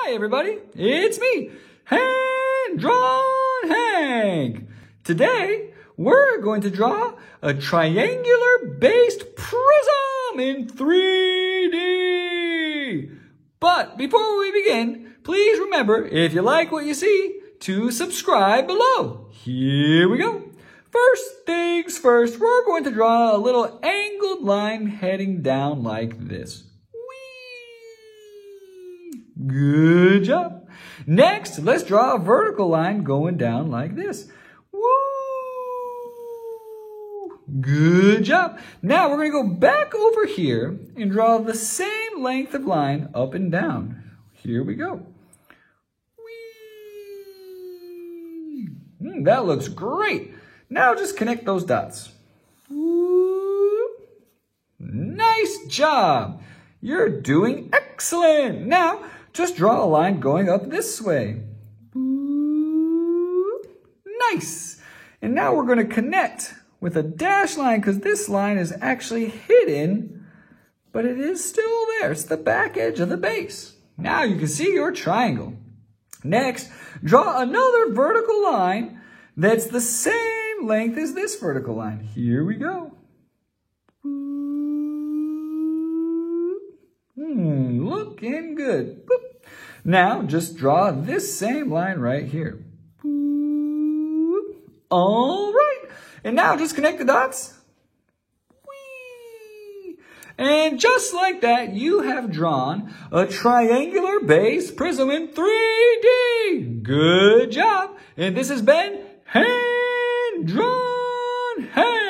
Hi everybody, it's me, Hand Drawn Hank. Today, we're going to draw a triangular-based prism in 3D. But before we begin, please remember, if you like what you see, to subscribe below. Here we go. First things first, we're going to draw a little angled line heading down like this. Good job. Next, let's draw a vertical line going down like this. Woo! Good job. Now we're going to go back over here and draw the same length of line up and down. Here we go. Whee! That looks great. Now just connect those dots. Woo! Nice job. You're doing excellent. Now, just draw a line going up this way. Nice. And now we're going to connect with a dash line because this line is actually hidden, but it is still there. It's the back edge of the base. Now you can see your triangle. Next, draw another vertical line that's the same length as this vertical line. Here we go. Looking good. Boop. Now, just draw this same line right here. Boop. All right. And now just connect the dots. Whee! And just like that, you have drawn a triangular-based prism in 3D. Good job. And this has been Hand Drawn Hank.